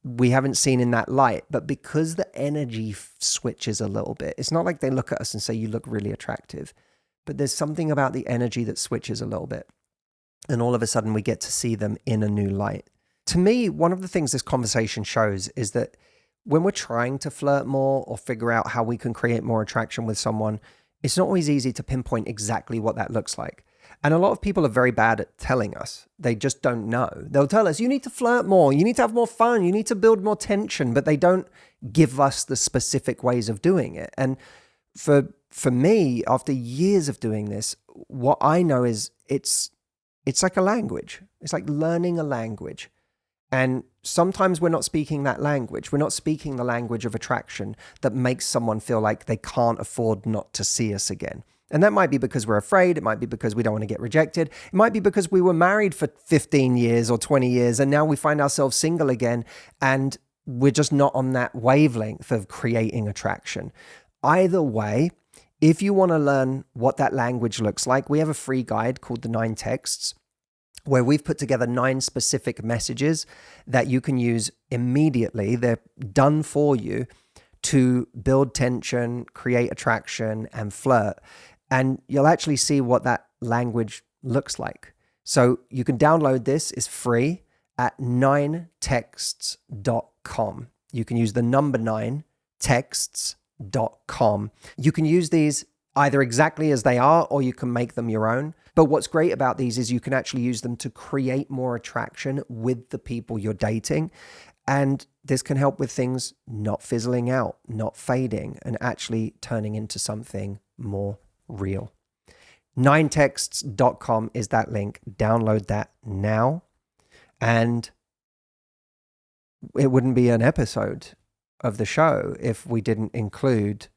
we haven't seen in that light, but because the energy switches a little bit, it's not like they look at us and say, you look really attractive, but there's something about the energy that switches a little bit. And all of a sudden we get to see them in a new light. To me, one of the things this conversation shows is that when we're trying to flirt more or figure out how we can create more attraction with someone, it's not always easy to pinpoint exactly what that looks like. And a lot of people are very bad at telling us. They just don't know. They'll tell us, you need to flirt more, you need to have more fun, you need to build more tension, but they don't give us the specific ways of doing it. And for me, after years of doing this, what I know is it's like a language. It's like learning a language. And sometimes we're not speaking that language. We're not speaking the language of attraction that makes someone feel like they can't afford not to see us again. And that might be because we're afraid. It might be because we don't want to get rejected. It might be because we were married for 15 years or 20 years and now we find ourselves single again and we're just not on that wavelength of creating attraction. Either way, if you want to learn what that language looks like, we have a free guide called the 9 Texts, where we've put together 9 specific messages that you can use immediately. They're done for you to build tension, create attraction, and flirt. And you'll actually see what that language looks like. So you can download this. It's free at 9texts.com. You can use the number 9, texts.com. You can use these either exactly as they are, or you can make them your own. But what's great about these is you can actually use them to create more attraction with the people you're dating. And this can help with things not fizzling out, not fading, and actually turning into something more real. 9texts.com is that link. Download that now. And it wouldn't be an episode of the show if we didn't include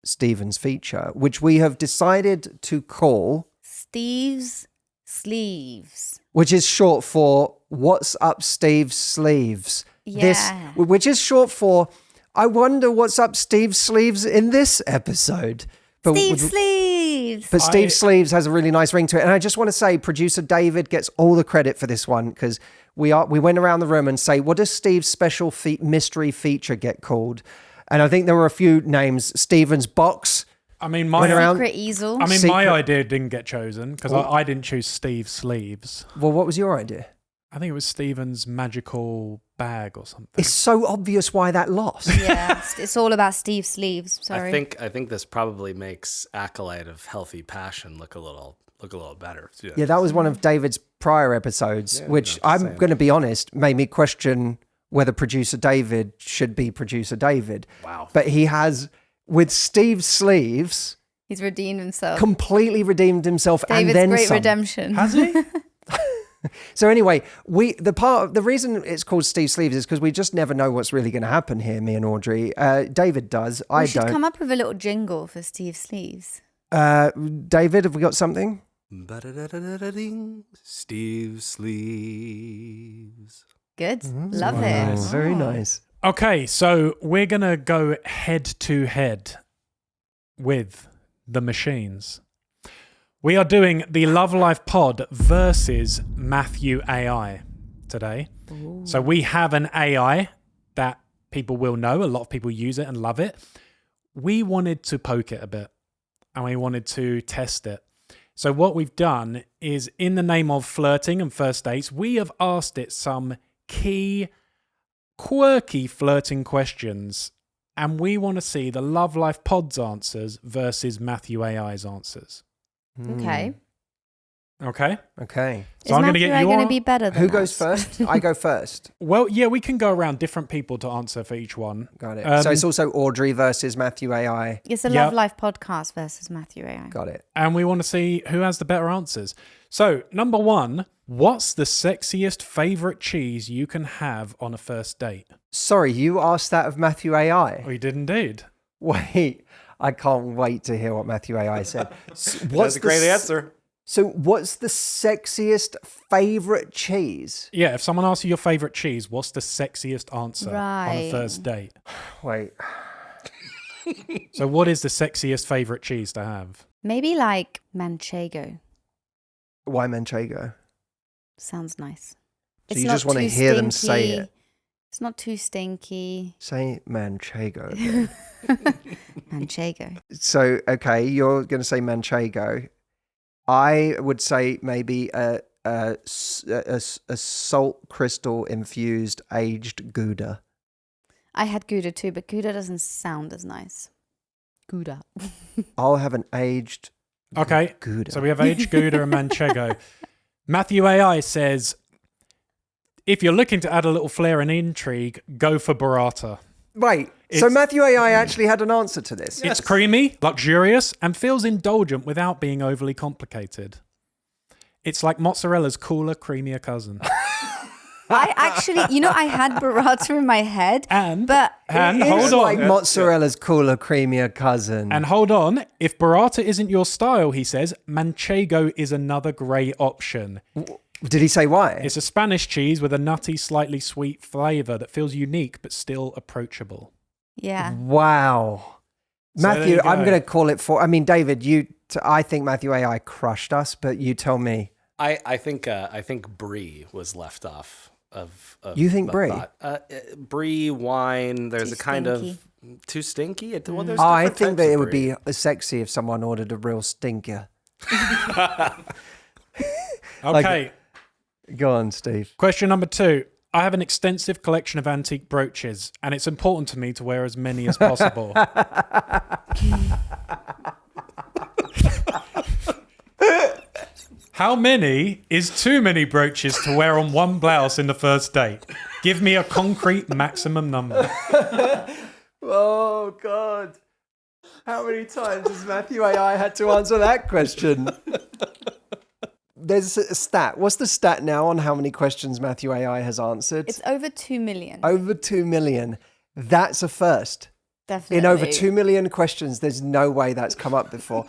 Stephen's feature, which we have decided to call Steve's Sleeves. Which is short for What's Up Steve's Sleeves. Yeah. Which is short for I wonder what's up Steve's sleeves in this episode. But Steve's Sleeves. But Steve's Sleeves has a really nice ring to it. And I just want to say producer David gets all the credit for this one because we went around the room and say, what does Steve's special mystery feature get called? And I think there were a few names. Stephen's Box. I mean, Secret Easel. my idea didn't get chosen because I didn't choose Steve's Sleeves. Well, what was your idea? I think it was Stephen's magical bag or something. It's so obvious why that lost. Yeah, it's all about Steve's Sleeves. Sorry. I think this probably makes Acolyte of Healthy Passion look a little better. Yeah, that was one of David's prior episodes, which I'm going to be honest, made me question whether producer David should be producer David. Wow. But he has, with Steve's Sleeves, he's redeemed himself. Completely redeemed himself. David's and then great some. redemption. Has he? So anyway, the reason it's called Steve's Sleeves is because we just never know what's really going to happen here, me and Audrey. David does. I We should don't. come up with a little jingle for Steve's Sleeves. David, have we got something? Steve's Sleeves. Good. Love it. Nice, very nice. Okay, so we're going to go head to head with the machines. We are doing the Love Life Pod versus Matthew AI today. Ooh. So we have an AI that people will know. A lot of people use it and love it. We wanted to poke it a bit and we wanted to test it. So what we've done is, in the name of flirting and first dates, we have asked it some key, quirky flirting questions. And we want to see the Love Life Pod's answers versus Matthew AI's answers. Okay. Okay? Okay. So I'm going to Matthew get you going to on. be better than Who goes us? first? I go first. Well, yeah, we can go around different people to answer for each one. Got it. So it's also Audrey versus Matthew AI. It's a Yep. Love Life podcast versus Matthew AI. Got it. And we want to see who has the better answers. So, number one, what's the sexiest favorite cheese you can have on a first date? Sorry, you asked that of Matthew AI. We did indeed. Wait, I can't wait to hear what Matthew AI said. That's a great answer. So what's the sexiest favorite cheese? Yeah, if someone asks you your favorite cheese, what's the sexiest answer on a Right. first date? Wait. So, what is the sexiest favorite cheese to have? Maybe like manchego. Why Manchego? Sounds nice. So you just want to hear them say it. It's not too stinky. Say Manchego again. Manchego. So, okay, you're going to say Manchego. I would say maybe a salt crystal infused aged Gouda. I had Gouda too, but Gouda doesn't sound as nice. Gouda. I'll have an aged Okay, Gouda. so we have aged Gouda and Manchego. Matthew AI says, if you're looking to add a little flair and intrigue, go for burrata. Wait, so It's- Matthew AI actually had an answer to this? It's creamy, luxurious, and feels indulgent without being overly complicated. It's like mozzarella's cooler, creamier cousin. I actually, I had burrata in my head, And but And It hold is on. like mozzarella's cooler, creamier cousin. And hold on, if burrata isn't your style, he says, manchego is another great option. Did he say why? It's a Spanish cheese with a nutty, slightly sweet flavour that feels unique but still approachable. yeah. Wow. So there Matthew, you I'm go. going to call it for. I mean, David, I think Matthew AI crushed us, but you tell me. I think brie was left off of You think the brie? thought. Brie wine. There's Too a kind stinky. of too stinky. Well, there's I different think types that of it would brie. be sexy if someone ordered a real stinker. Okay, Go on, Steve. question number 2. I have an extensive collection of antique brooches, and it's important to me to wear as many as possible. How many is too many brooches to wear on one blouse in the first date? Give me a concrete maximum number. Oh, God. How many times has Matthew AI had to answer that question? There's a stat. What's the stat now on how many questions Matthew AI has answered? It's over 2 million. Over 2 million. That's a first. Definitely. In over 2 million questions, there's no way that's come up before.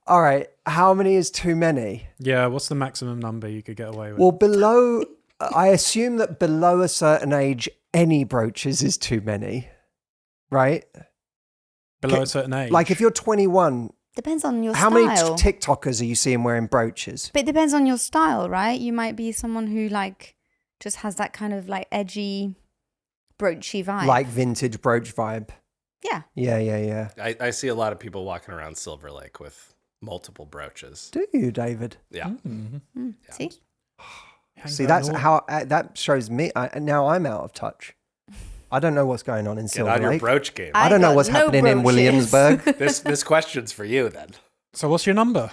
All right. How many is too many? Yeah, what's the maximum number you could get away with? Well, I assume that below a certain age, any brooches is too many, right? Below a certain age. Like if you're 21, Depends on your how style. many TikTokers are you seeing wearing brooches? But it depends on your style, right? You might be someone who just has that kind of edgy, broachy vibe. Like vintage brooch vibe. Yeah. Yeah. I see a lot of people walking around Silver Lake with multiple brooches. Do you, David? Yeah. See? See, that's how that shows me. Now I'm out of touch. I don't know what's going on in Get Silver on your Lake. brooch game. I don't know got what's no happening in brooches. Williamsburg. This question's for you then. So what's your number?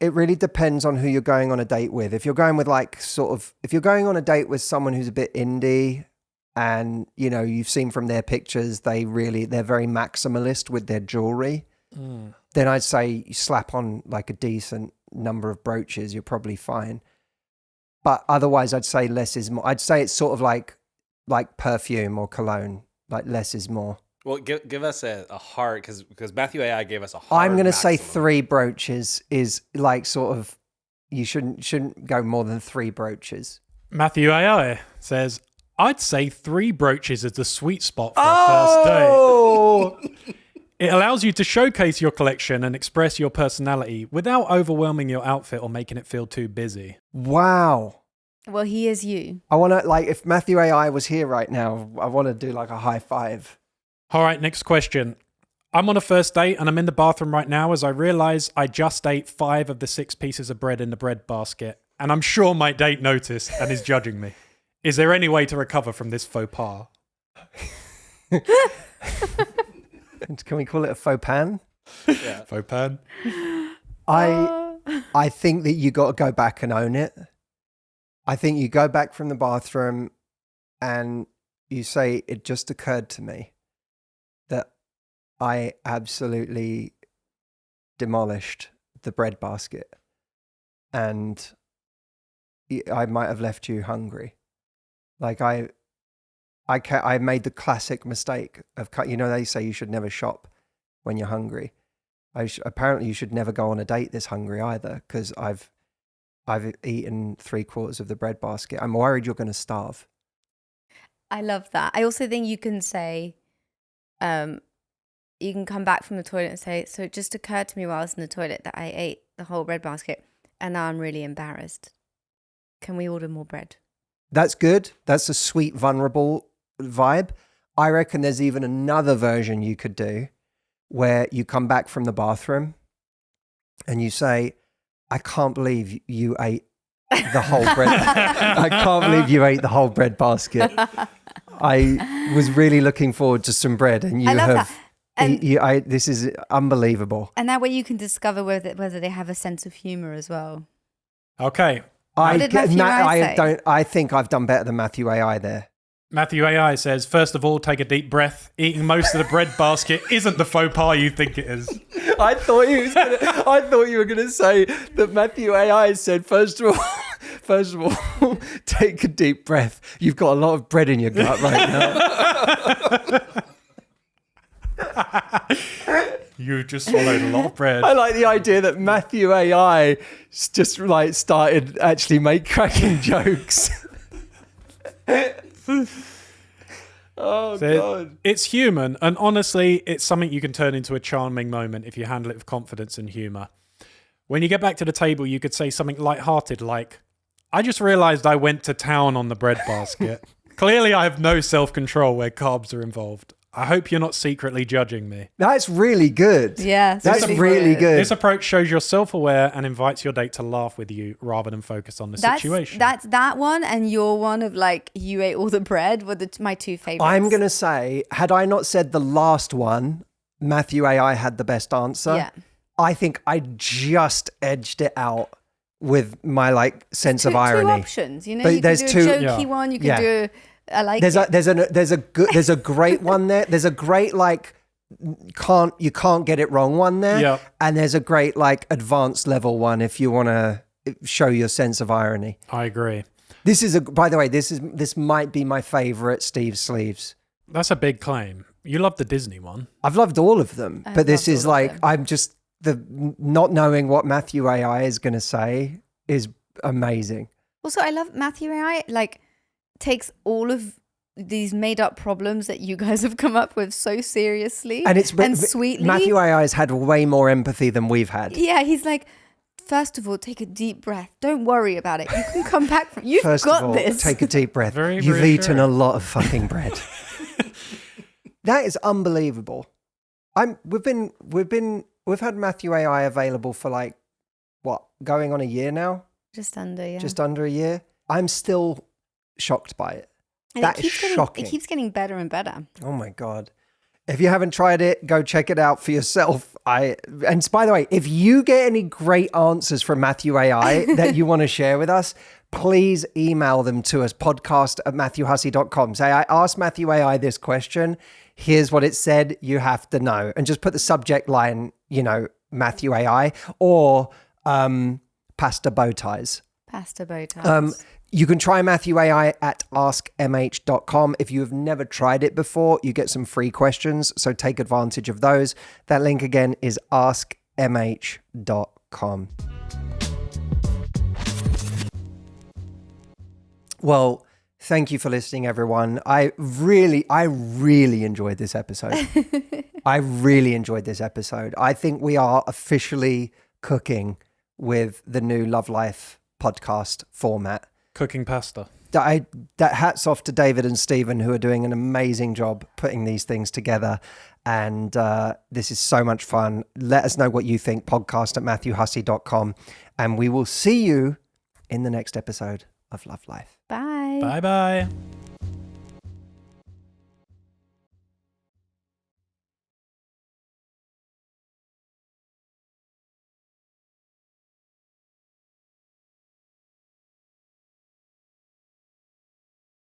It really depends on who you're going on a date with. If you're going with if you're going on a date with someone who's a bit indie and, you've seen from their pictures, they're very maximalist with their jewelry, then I'd say you slap on a decent number of brooches, you're probably fine. But otherwise, I'd say less is more. I'd say it's sort of like perfume or cologne, like less is more. Well, give us a hard, because Matthew AI gave us a hard I'm going to say maximum. 3 brooches is you shouldn't go more than 3 brooches. Matthew AI says, I'd say 3 brooches is the sweet spot for a first date. Oh, It allows you to showcase your collection and express your personality without overwhelming your outfit or making it feel too busy. wow. Well, he is you. I want to, if Matthew AI was here right now, I want to do a high five. All right, next question. I'm on a first date and I'm in the bathroom right now as I realize I just ate 5 of the 6 pieces of bread in the bread basket. And I'm sure my date noticed and is judging me. Is there any way to recover from this faux pas? Can we call it a faux pan? Yeah. Faux pan? I think that you got to go back and own it. I think you go back from the bathroom and you say, it just occurred to me that I absolutely demolished the bread basket and I might have left you hungry. Like I made the classic mistake of they say you should never shop when you're hungry. Apparently you should never go on a date this hungry either, because I've eaten 3/4 of the bread basket. I'm worried you're going to starve. I love that. I also think you can say, you can come back from the toilet and say, so it just occurred to me while I was in the toilet that I ate the whole bread basket and now I'm really embarrassed. Can we order more bread? That's good. That's a sweet, vulnerable vibe. I reckon there's even another version you could do where you come back from the bathroom and you say, I can't believe you ate the whole bread. I can't believe you ate the whole bread basket. I was really looking forward to some bread and you have... this is unbelievable. And that way you can discover whether they have a sense of humor as well. Okay. What did Matthew AI say? I think I've done better than Matthew AI there. Matthew AI says, first of all, take a deep breath. Eating most of the bread basket isn't the faux pas you think it is. I thought you were going to say that Matthew AI said, first of all, take a deep breath. You've got a lot of bread in your gut right now. You just swallowed a lot of bread. I like the idea that Matthew AI just started actually cracking jokes. God. It's human, and honestly, it's something you can turn into a charming moment if you handle it with confidence and humor. When you get back to the table, you could say something lighthearted like, I just realized I went to town on the bread basket. Clearly, I have no self-control where carbs are involved. I hope you're not secretly judging me. That's really good. Yeah. That's really good. This approach shows you're self-aware and invites your date to laugh with you rather than focus on the situation. That's that one, and your one of you ate all the bread were my two favorites. I'm going to say, had I not said the last one, Matthew AI had the best answer. Yeah. I think I just edged it out with my sense of irony. Two options, you But can there's do a two- jokey one, you can do I like there's it. there's a great one there. There's a great you can't get it wrong one there. Yep. And there's a great advanced level one if you want to show your sense of irony. I agree. This is by the way, this might be my favorite Steve Sleeves. That's a big claim. You love the Disney one. I've loved all of them, but this is loved all of them. I'm just not knowing what Matthew AI is going to say is amazing. Also, I love Matthew AI, takes all of these made up problems that you guys have come up with so seriously and sweetly. Matthew AI has had way more empathy than we've had. Yeah, he's like, first of all, take a deep breath. Don't worry about it. You can come back from. You've First got of all, this. take a deep breath. Very You've eaten a reassuring. lot of fucking bread. That is unbelievable. We've had Matthew AI available for going on a year now? Just under, yeah. Just under a year. I'm still shocked by it. And That is shocking. It keeps getting better and better. Oh my God. If you haven't tried it, go check it out for yourself. And by the way, if you get any great answers from Matthew AI that you want to share with us, please email them to us, podcast@matthewhussey.com. Say, I asked Matthew AI this question. Here's what it said. You have to know. And just put the subject line, Matthew AI or pasta bow ties. Pasta bow ties. You can try Matthew AI at askmh.com. If you have never tried it before, you get some free questions, so take advantage of those. That link again is askmh.com. Well, thank you for listening, everyone. I really enjoyed this episode. I really enjoyed this episode. I think we are officially cooking with the new Love Life podcast format. Cooking pasta. that hats off to David and Stephen, who are doing an amazing job putting these things together. And this is so much fun. Let us know what you think. podcast@matthewhussey.com. And we will see you in the next episode of Love Life. Bye. Bye-bye.